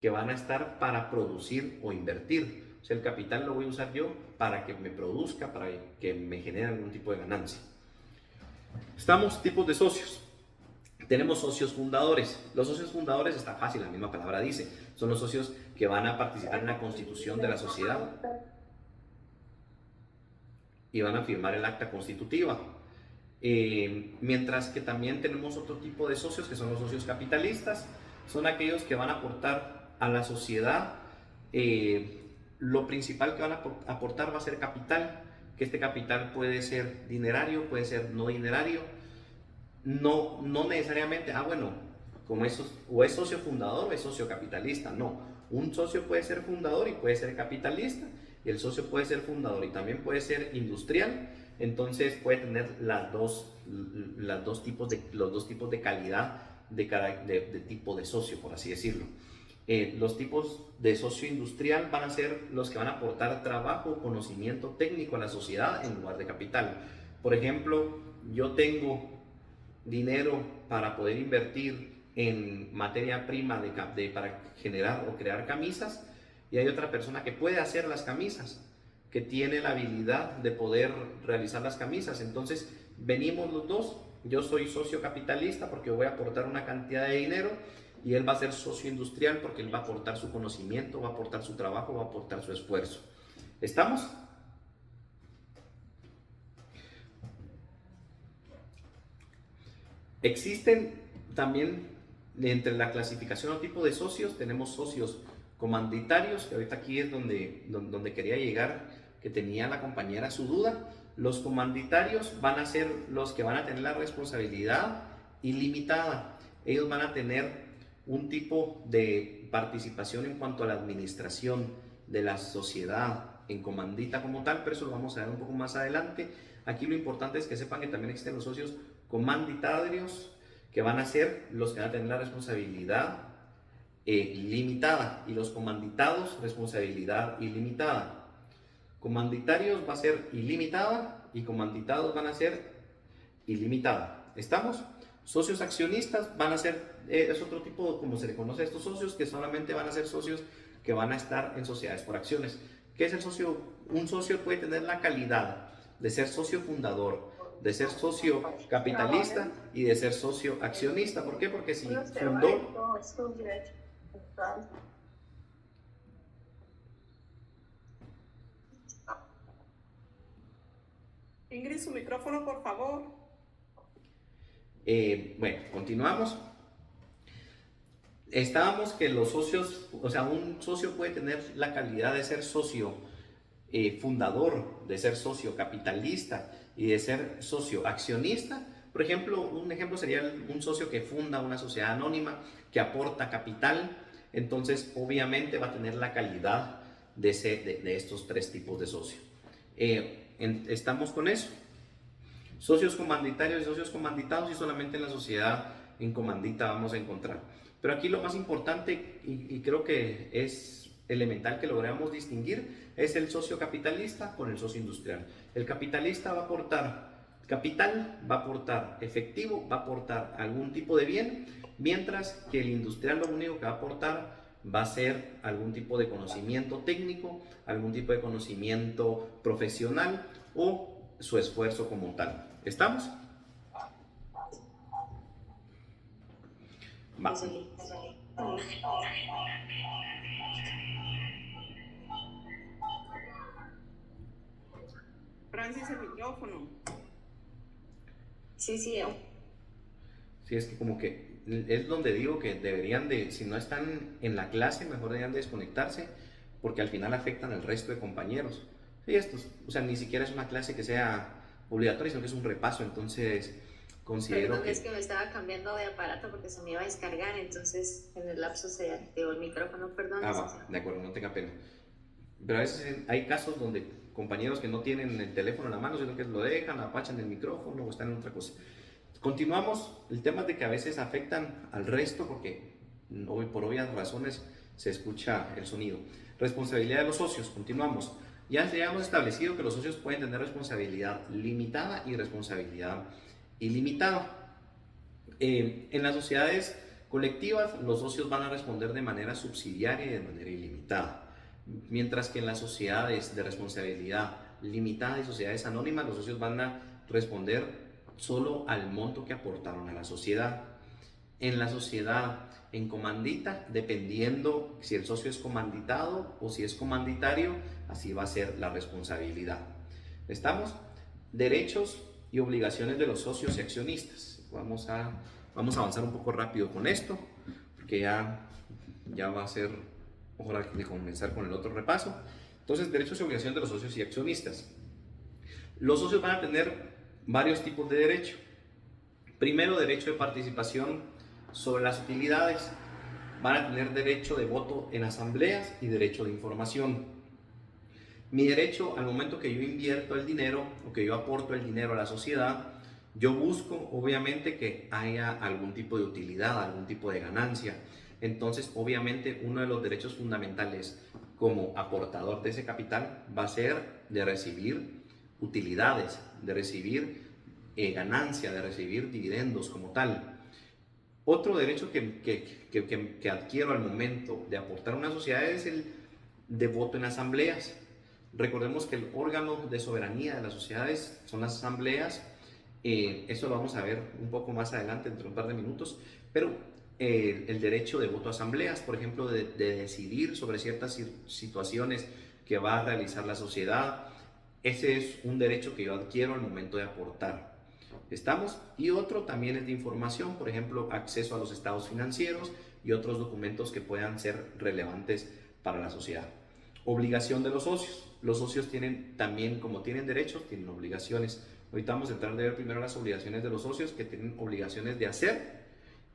que van a estar para producir o invertir. O sea, el capital lo voy a usar yo para que me produzca, para que me genere algún tipo de ganancia. Estamos tipos de socios. Tenemos socios fundadores. Los socios fundadores está fácil, la misma palabra dice. Son los socios que van a participar en la constitución de la sociedad y van a firmar el acta constitutiva. Mientras que también tenemos otro tipo de socios que son los socios capitalistas. Son aquellos que van a aportar a la sociedad. Lo principal que van a aportar va a ser capital, que este capital puede ser dinerario, puede ser no dinerario. No necesariamente, bueno, como eso, o es socio fundador o es socio capitalista. No, un socio puede ser fundador y puede ser capitalista, y el socio puede ser fundador y también puede ser industrial. Entonces puede tener los dos tipos de calidad de tipo de socio, por así decirlo. Los tipos de socio industrial van a ser los que van a aportar trabajo o conocimiento técnico a la sociedad en lugar de capital. Por ejemplo, yo tengo dinero para poder invertir en materia prima para generar o crear camisas, y hay otra persona que puede hacer las camisas, que tiene la habilidad de poder realizar las camisas. Entonces venimos los dos. Yo soy socio capitalista porque voy a aportar una cantidad de dinero, y él va a ser socio industrial porque él va a aportar su conocimiento, va a aportar su trabajo, va a aportar su esfuerzo. ¿Estamos? Existen también, entre la clasificación o tipo de socios, tenemos socios comanditarios, que ahorita aquí es donde quería llegar, que tenía la compañera su duda. Los comanditarios van a ser los que van a tener la responsabilidad ilimitada. Ellos van a tener un tipo de participación en cuanto a la administración de la sociedad en comandita como tal, pero eso lo vamos a ver un poco más adelante. Aquí lo importante es que sepan que también existen los socios comanditarios, que van a ser los que van a tener la responsabilidad limitada, y los comanditados responsabilidad ilimitada. Comanditarios va a ser ilimitada y comanditados van a ser ilimitada. ¿Estamos? Socios accionistas van a ser, es otro tipo, como se le conoce a estos socios, que solamente van a ser socios que van a estar en sociedades por acciones. ¿Qué es el socio? Un socio puede tener la calidad de ser socio fundador, de ser socio capitalista y de ser socio accionista. ¿Por qué? Porque si fundó... Ingrid, su micrófono, por favor. Bueno, continuamos. Estábamos que los socios, o sea, un socio puede tener la calidad de ser socio fundador, de ser socio capitalista y de ser socio accionista. Por ejemplo, un ejemplo sería un socio que funda una sociedad anónima, que aporta capital. Entonces obviamente va a tener la calidad de estos tres tipos de socio. ¿Estamos con eso? Socios comanditarios y socios comanditados, y solamente en la sociedad en comandita vamos a encontrar. Pero aquí lo más importante, y creo que es elemental que logremos distinguir, es el socio capitalista con el socio industrial. El capitalista va a aportar capital, va a aportar efectivo, va a aportar algún tipo de bien, mientras que el industrial lo único que va a aportar va a ser algún tipo de conocimiento técnico, algún tipo de conocimiento profesional o su esfuerzo como tal. ¿Estamos? Va. Francis, el micrófono. Sí. Sí, es que como que es donde digo que deberían de, si no están en la clase, mejor deberían de desconectarse, porque al final afectan al resto de compañeros. Sí, o sea, ni siquiera es una clase que sea obligatoria, sino que es un repaso. Entonces considero Perdón, es que me estaba cambiando de aparato porque se me iba a descargar, entonces en el lapso se activó el micrófono, perdón. Va, de acuerdo, no tenga pena. Pero a veces hay casos donde compañeros que no tienen el teléfono en la mano, sino que lo dejan, apachan el micrófono o están en otra cosa. Continuamos. El tema es de que a veces afectan al resto porque hoy por obvias razones se escucha el sonido. Responsabilidad de los socios. Continuamos. Ya hemos establecido que los socios pueden tener responsabilidad limitada y responsabilidad ilimitada. En las sociedades colectivas, los socios van a responder de manera subsidiaria y de manera ilimitada. Mientras que en las sociedades de responsabilidad limitada y sociedades anónimas, los socios van a responder solo al monto que aportaron a la sociedad. En la sociedad en comandita, dependiendo si el socio es comanditado o si es comanditario, así va a ser la responsabilidad. ¿Estamos? Derechos y obligaciones de los socios y accionistas. Vamos a avanzar un poco rápido con esto, porque ya va a ser hora de comenzar con el otro repaso. Entonces, derechos y obligaciones de los socios y accionistas. Los socios van a tener varios tipos de derecho. Primero, derecho de participación sobre las utilidades. Van a tener derecho de voto en asambleas y derecho de información. Mi derecho, al momento que yo invierto el dinero o que yo aporto el dinero a la sociedad, yo busco obviamente que haya algún tipo de utilidad, algún tipo de ganancia. Entonces, obviamente, uno de los derechos fundamentales como aportador de ese capital va a ser de recibir utilidades, de recibir ganancia, de recibir dividendos como tal. Otro derecho que adquiero al momento de aportar a una sociedad es el de voto en asambleas. Recordemos que el órgano de soberanía de las sociedades son las asambleas. Eso lo vamos a ver un poco más adelante, dentro de un par de minutos. Pero el derecho de voto a asambleas, por ejemplo, de decidir sobre ciertas situaciones que va a realizar la sociedad, ese es un derecho que yo adquiero al momento de aportar. ¿Estamos? Y otro también es de información, por ejemplo, acceso a los estados financieros y otros documentos que puedan ser relevantes para la sociedad. Obligación de los socios. Los socios tienen también, como tienen derechos, tienen obligaciones. Ahorita vamos a entrar de ver primero las obligaciones de los socios, que tienen obligaciones de hacer,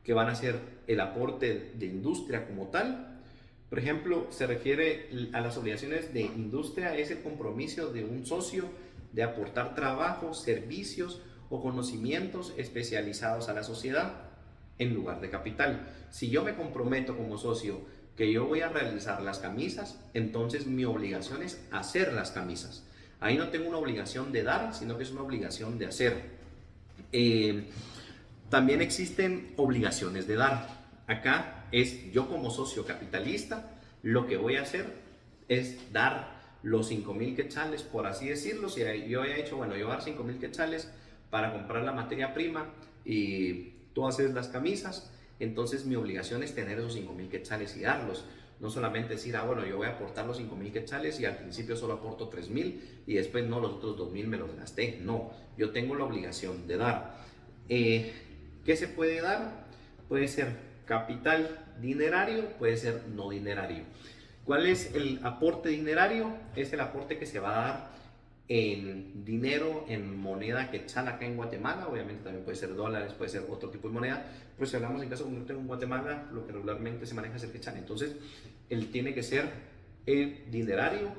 que van a ser el aporte de industria como tal. Por ejemplo, se refiere a las obligaciones de industria, es el compromiso de un socio de aportar trabajo, servicios o conocimientos especializados a la sociedad en lugar de capital. Si yo me comprometo como socio que yo voy a realizar las camisas, entonces mi obligación es hacer las camisas. Ahí no tengo una obligación de dar, sino que es una obligación de hacer. También existen obligaciones de dar. Acá es yo como socio capitalista, lo que voy a hacer es dar los 5,000 quetzales, por así decirlo. Si yo haya hecho, bueno, yo voy a dar 5,000 quetzales para comprar la materia prima y tú haces las camisas, entonces mi obligación es tener esos 5,000 quetzales y darlos. No solamente decir, bueno, yo voy a aportar los 5,000 quetzales y al principio solo aporto 3,000 y después no, los otros 2,000 me los gasté. No, yo tengo la obligación de dar. ¿Qué se puede dar? Puede ser capital dinerario, puede ser no dinerario. ¿Cuál es el aporte dinerario? Es el aporte que se va a dar en dinero, en moneda quetzal acá en Guatemala. Obviamente también puede ser dólares, puede ser otro tipo de moneda, pero si hablamos en caso concreto en Guatemala, lo que regularmente se maneja es el quetzal. Entonces, él tiene que ser el dinerario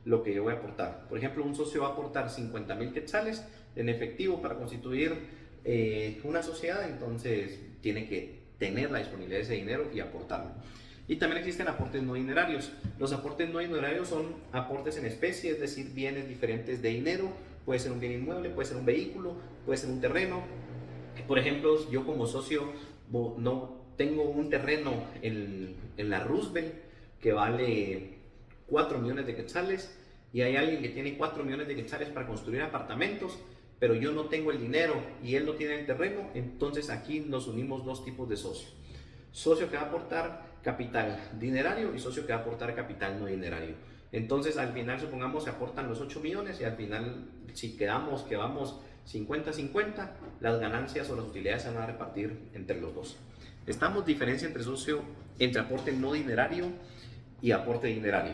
lo que yo voy a aportar. Por ejemplo, un socio va a aportar 50,000 quetzales en efectivo para constituir una sociedad, entonces tiene que tener la disponibilidad de ese dinero y aportarlo. Y también existen aportes no dinerarios. Los aportes no dinerarios son aportes en especie, es decir, bienes diferentes de dinero. Puede ser un bien inmueble, puede ser un vehículo, puede ser un terreno. Por ejemplo, yo como socio no tengo un terreno en la Roosevelt que vale 4 millones de quetzales y hay alguien que tiene 4 millones de quetzales para construir apartamentos, pero yo no tengo el dinero y él no tiene el terreno. Entonces aquí nos unimos dos tipos de socios. Socio que va a aportar capital dinerario y socio que va a aportar capital no dinerario. Entonces al final, supongamos, se aportan los 8 millones y al final, si quedamos que vamos 50-50, las ganancias o las utilidades se van a repartir entre los dos. Estamos diferencia entre aporte no dinerario y aporte dinerario.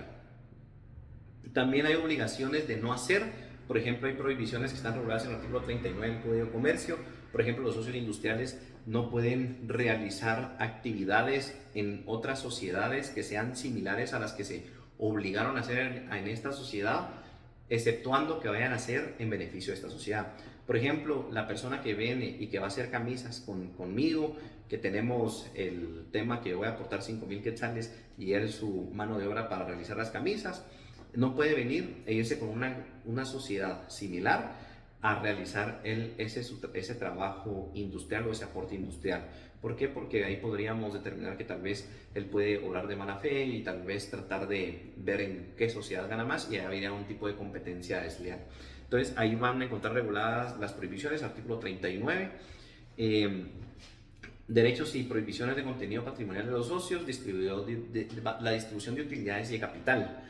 También hay obligaciones de no hacer. Por ejemplo, hay prohibiciones que están reguladas en el artículo 39 del Código de Comercio. Por ejemplo, los socios industriales no pueden realizar actividades en otras sociedades que sean similares a las que se obligaron a hacer en esta sociedad, exceptuando que vayan a hacer en beneficio de esta sociedad. Por ejemplo, la persona que viene y que va a hacer camisas conmigo, que tenemos el tema que voy a aportar 5,000 quetzales y él su mano de obra para realizar las camisas, no puede venir e irse con una sociedad similar a realizar ese trabajo industrial o ese aporte industrial. ¿Por qué? Porque ahí podríamos determinar que tal vez él puede obrar de mala fe y tal vez tratar de ver en qué sociedad gana más y habría un tipo de competencia desleal. Entonces ahí van a encontrar reguladas las prohibiciones, artículo 39. Derechos y prohibiciones de contenido patrimonial de los socios, la distribución de utilidades y de capital.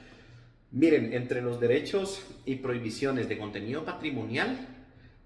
Miren, entre los derechos y prohibiciones de contenido patrimonial,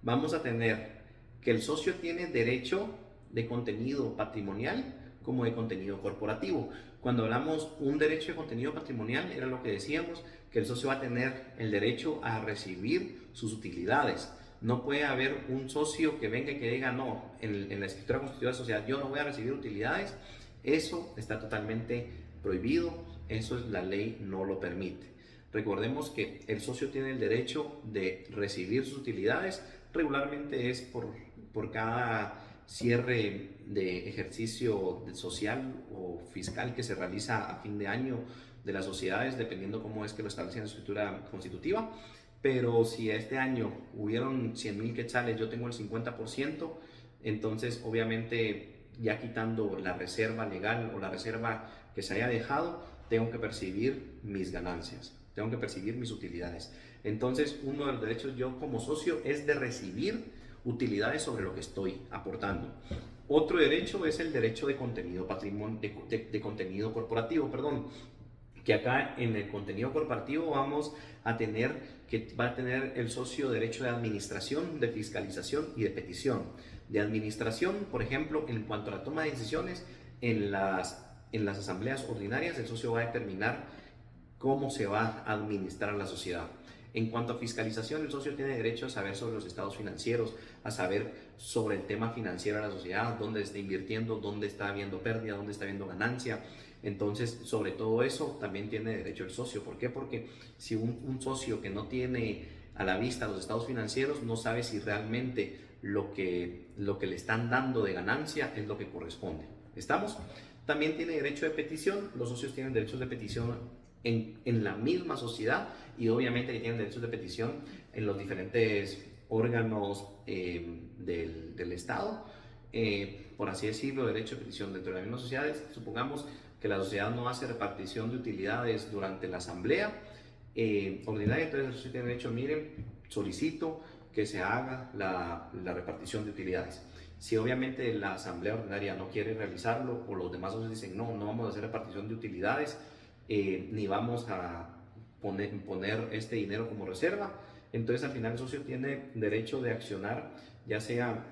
vamos a tener que el socio tiene derecho de contenido patrimonial como de contenido corporativo. Cuando hablamos un derecho de contenido patrimonial, era lo que decíamos, que el socio va a tener el derecho a recibir sus utilidades. No puede haber un socio que venga y que diga, no, en la escritura constitutiva de sociedad yo no voy a recibir utilidades. Eso está totalmente prohibido, eso la ley no lo permite. Recordemos que el socio tiene el derecho de recibir sus utilidades, regularmente es por cada cierre de ejercicio social o fiscal que se realiza a fin de año de las sociedades, dependiendo cómo es que lo establece en la escritura constitutiva. Pero si este año hubieron 100,000 quetzales, yo tengo el 50%, entonces obviamente ya quitando la reserva legal o la reserva que se haya dejado, tengo que percibir mis ganancias, tengo que percibir mis utilidades. Entonces uno de los derechos yo como socio es de recibir utilidades sobre lo que estoy aportando. Otro derecho es el derecho de contenido de contenido corporativo, que acá en el contenido corporativo vamos a tener que va a tener el socio derecho de administración, de fiscalización y de petición. De administración, por ejemplo, en cuanto a la toma de decisiones, en las asambleas ordinarias el socio va a determinar cómo se va a administrar la sociedad. En cuanto a fiscalización, el socio tiene derecho a saber sobre los estados financieros, a saber sobre el tema financiero de la sociedad, dónde está invirtiendo, dónde está habiendo pérdida, dónde está habiendo ganancia. Entonces, sobre todo eso también tiene derecho el socio. ¿Por qué? Porque si un socio que no tiene a la vista los estados financieros no sabe si realmente lo que le están dando de ganancia es lo que corresponde. ¿Estamos? También tiene derecho de petición. Los socios tienen derechos de petición en la misma sociedad y obviamente que tienen derechos de petición en los diferentes órganos del Estado. Por así decirlo, derecho de petición dentro de las mismas sociedades. Supongamos que la sociedad no hace repartición de utilidades durante la asamblea ordinaria, entonces el socio tiene derecho, miren, solicito que se haga la repartición de utilidades. Si obviamente la asamblea ordinaria no quiere realizarlo o los demás socios dicen no vamos a hacer repartición de utilidades, ni vamos a poner este dinero como reserva, entonces al final el socio tiene derecho de accionar, ya sea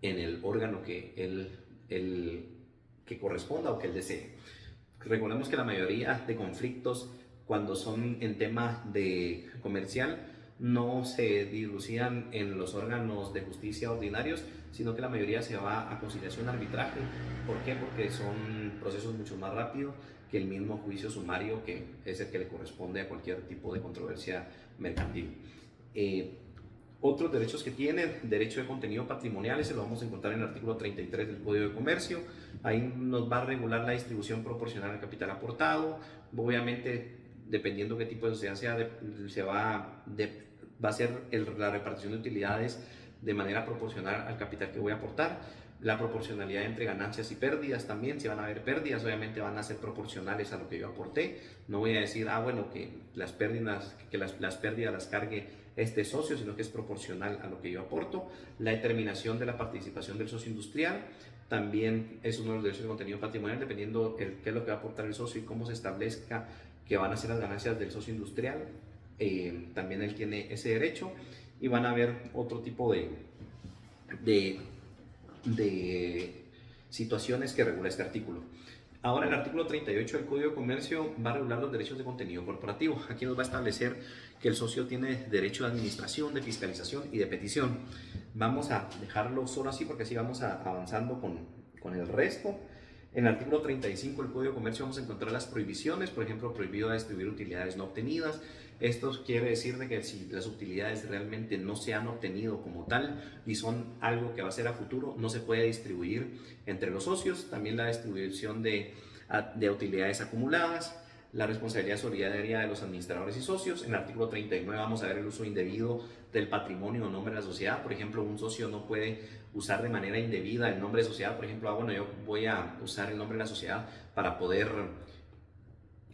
en el órgano que corresponda o que él desee. Recordemos que la mayoría de conflictos cuando son en tema de comercial no se dilucidan en los órganos de justicia ordinarios, sino que la mayoría se va a conciliación, arbitraje. ¿Por qué? Porque son procesos mucho más rápidos que el mismo juicio sumario, que es el que le corresponde a cualquier tipo de controversia mercantil. Otros derechos que tiene, derecho de contenido patrimonial, ese lo vamos a encontrar en el artículo 33 del Código de Comercio. Ahí nos va a regular la distribución proporcional al capital aportado. Obviamente, dependiendo qué tipo de sociedad sea, va a ser la repartición de utilidades de manera proporcional al capital que voy a aportar. La proporcionalidad entre ganancias y pérdidas también, si van a haber pérdidas, obviamente van a ser proporcionales a lo que yo aporté. No voy a decir, bueno, que las pérdidas las cargue este socio, sino que es proporcional a lo que yo aporto. La determinación de la participación del socio industrial también es uno de los derechos de contenido patrimonial, dependiendo qué es lo que va a aportar el socio y cómo se establezca que van a ser las ganancias del socio industrial. También él tiene ese derecho y van a haber otro tipo de situaciones que regula este artículo. Ahora el artículo 38 del Código de Comercio va a regular los derechos de contenido corporativo. Aquí nos va a establecer que el socio tiene derecho de administración, de fiscalización y de petición. Vamos a dejarlo solo así porque así vamos avanzando con el resto. En el artículo 35 del Código de Comercio vamos a encontrar las prohibiciones, por ejemplo, prohibido distribuir utilidades no obtenidas. Esto quiere decir de que si las utilidades realmente no se han obtenido como tal y son algo que va a ser a futuro, no se puede distribuir entre los socios. También la distribución de utilidades acumuladas, la responsabilidad solidaria de los administradores y socios. En el artículo 39 vamos a ver el uso indebido del patrimonio o nombre de la sociedad. Por ejemplo, un socio no puede usar de manera indebida el nombre de sociedad. Por ejemplo, bueno, yo voy a usar el nombre de la sociedad para poder